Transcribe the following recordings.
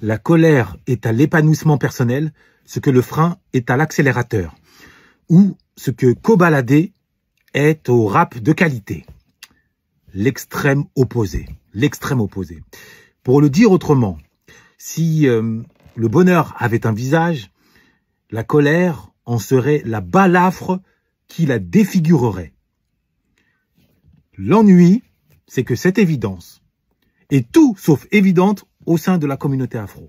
La colère est à l'épanouissement personnel, ce que le frein est à l'accélérateur. Ou ce que Kobalade est au rap de qualité. L'extrême opposé. L'extrême opposé. Pour le dire autrement, si le bonheur avait un visage, la colère en serait la balafre qui la défigurerait. L'ennui, c'est que cette évidence est tout sauf évidente au sein de la communauté afro.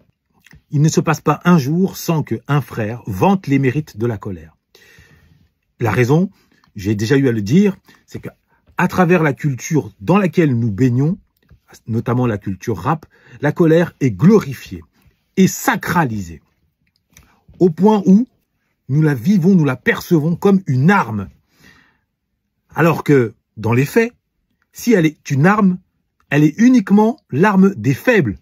Il ne se passe pas un jour sans qu'un frère vante les mérites de la colère. La raison, j'ai déjà eu à le dire, c'est qu'à travers la culture dans laquelle nous baignons, notamment la culture rap, la colère est glorifiée et sacralisée. Au point où nous la vivons, nous la percevons comme une arme. Alors que, dans les faits, si elle est une arme, elle est uniquement l'arme des faibles.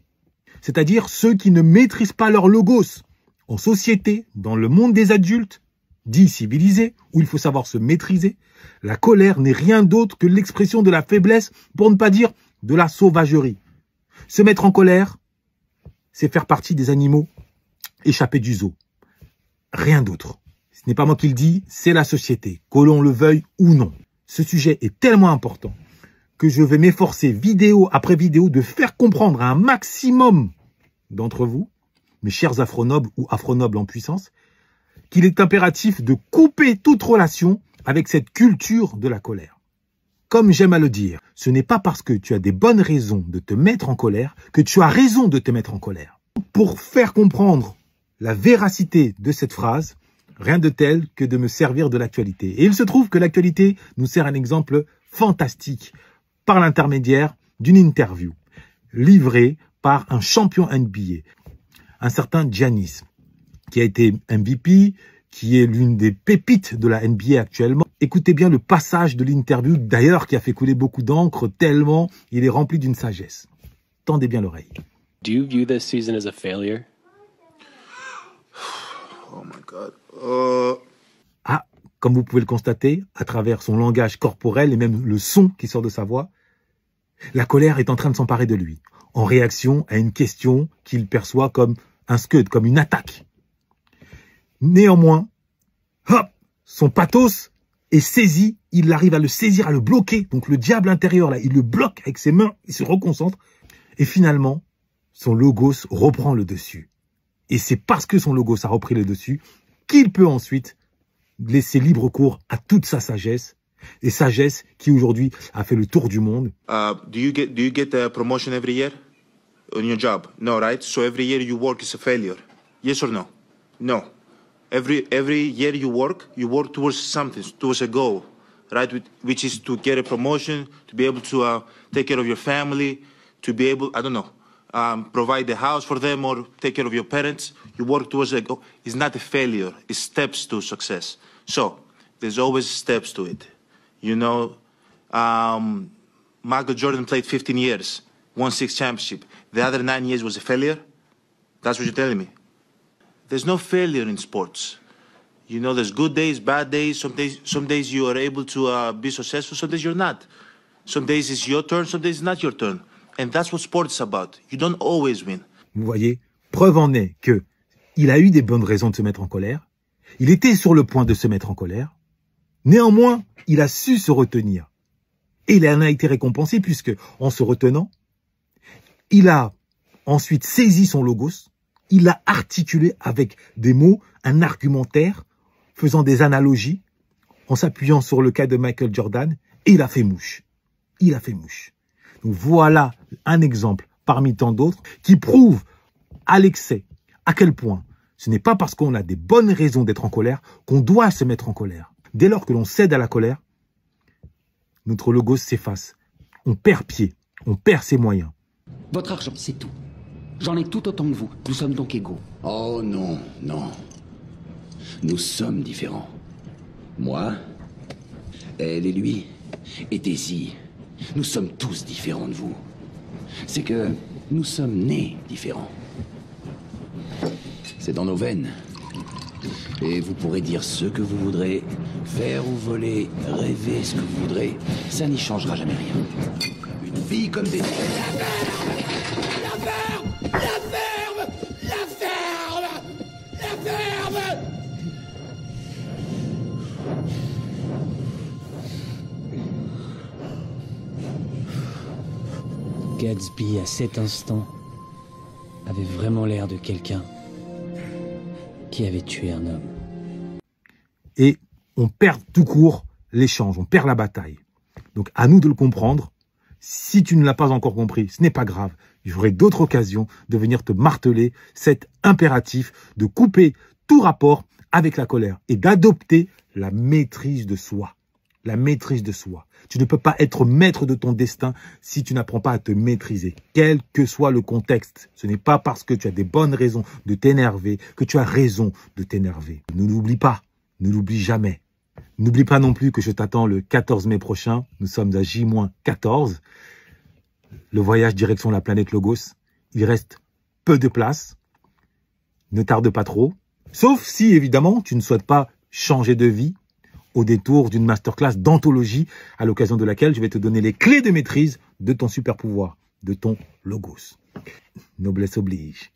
C'est-à-dire ceux qui ne maîtrisent pas leur logos. En société, dans le monde des adultes, dit civilisé, où il faut savoir se maîtriser, la colère n'est rien d'autre que l'expression de la faiblesse, pour ne pas dire de la sauvagerie. Se mettre en colère, c'est faire partie des animaux échappés du zoo. Rien d'autre. Ce n'est pas moi qui le dis, c'est la société, que l'on le veuille ou non. Ce sujet est tellement important que je vais m'efforcer vidéo après vidéo de faire comprendre à un maximum d'entre vous, mes chers afronobles ou afronobles en puissance, qu'il est impératif de couper toute relation avec cette culture de la colère. Comme j'aime à le dire, ce n'est pas parce que tu as des bonnes raisons de te mettre en colère que tu as raison de te mettre en colère. Pour faire comprendre la véracité de cette phrase, rien de tel que de me servir de l'actualité. Et il se trouve que l'actualité nous sert un exemple fantastique par l'intermédiaire d'une interview livrée par un champion NBA, un certain Giannis, qui a été MVP, qui est l'une des pépites de la NBA actuellement. Écoutez bien le passage de l'interview, d'ailleurs, qui a fait couler beaucoup d'encre, tellement il est rempli d'une sagesse. Tendez bien l'oreille. Do you view this season as a failure? Oh my God. Ah, comme vous pouvez le constater, à travers son langage corporel et même le son qui sort de sa voix, la colère est en train de s'emparer de lui, en réaction à une question qu'il perçoit comme un scud, comme une attaque. Néanmoins, hop, son pathos est saisi, il arrive à le saisir, à le bloquer. Donc le diable intérieur, là, il le bloque avec ses mains, il se reconcentre. Et finalement, son logos reprend le dessus. Et c'est parce que son logos a repris le dessus qu'il peut ensuite laisser libre cours à toute sa sagesse. Et sagesse qui aujourd'hui a fait le tour du monde. Do you get a promotion every year on your job? No, right? So every year you work is a failure. Yes or no? No. Every year you work towards something, towards a goal, right? Which is to get a promotion, to be able to take care of your family, to be able, I don't know, provide a house for them or take care of your parents. You work towards a goal. It's not a failure. It's steps to success. So there's always steps to it. You know, Michael Jordan played 15 years, won 6 championships. The other 9 years was a failure? That's what you're telling me? There's no failure in sports. You know, there's good days, bad days. Some days you are able to be successful, some days you're not. Some days it's your turn, some days it's not your turn. And that's what sport is about. You don't always win. Vous voyez, preuve en est que il a eu des bonnes raisons de se mettre en colère. Il était sur le point de se mettre en colère. Néanmoins, il a su se retenir. Et il en a été récompensé puisque, en se retenant, il a ensuite saisi son logos, il l'a articulé avec des mots, un argumentaire, faisant des analogies, en s'appuyant sur le cas de Michael Jordan, et il a fait mouche. Il a fait mouche. Donc voilà un exemple parmi tant d'autres qui prouve à l'excès à quel point ce n'est pas parce qu'on a des bonnes raisons d'être en colère qu'on doit se mettre en colère. Dès lors que l'on cède à la colère, notre logos s'efface. On perd pied, on perd ses moyens. Votre argent, c'est tout. J'en ai tout autant que vous. Nous sommes donc égaux. Oh non, non. Nous sommes différents. Moi, elle et lui, et Daisy, nous sommes tous différents de vous. C'est que nous sommes nés différents. C'est dans nos veines. Et vous pourrez dire ce que vous voudrez, faire ou voler, rêver ce que vous voudrez, ça n'y changera jamais rien. Une fille comme des... La ferme! La ferme! La ferme! Gatsby, à cet instant, avait vraiment l'air de quelqu'un qui avait tué un homme. Et on perd tout court l'échange, on perd la bataille. Donc à nous de le comprendre. Si tu ne l'as pas encore compris, ce n'est pas grave. J'aurai d'autres occasions de venir te marteler cet impératif de couper tout rapport avec la colère et d'adopter la maîtrise de soi. La maîtrise de soi. Tu ne peux pas être maître de ton destin si tu n'apprends pas à te maîtriser. Quel que soit le contexte, ce n'est pas parce que tu as des bonnes raisons de t'énerver que tu as raison de t'énerver. Ne l'oublie pas, ne l'oublie jamais. N'oublie pas non plus que je t'attends le 14 mai prochain. Nous sommes à J-14. Le voyage direction la planète Logos. Il reste peu de place. Ne tarde pas trop. Sauf si, évidemment, tu ne souhaites pas changer de vie au détour d'une masterclass d'anthologie à l'occasion de laquelle je vais te donner les clés de maîtrise de ton super pouvoir, de ton Logos. Noblesse oblige.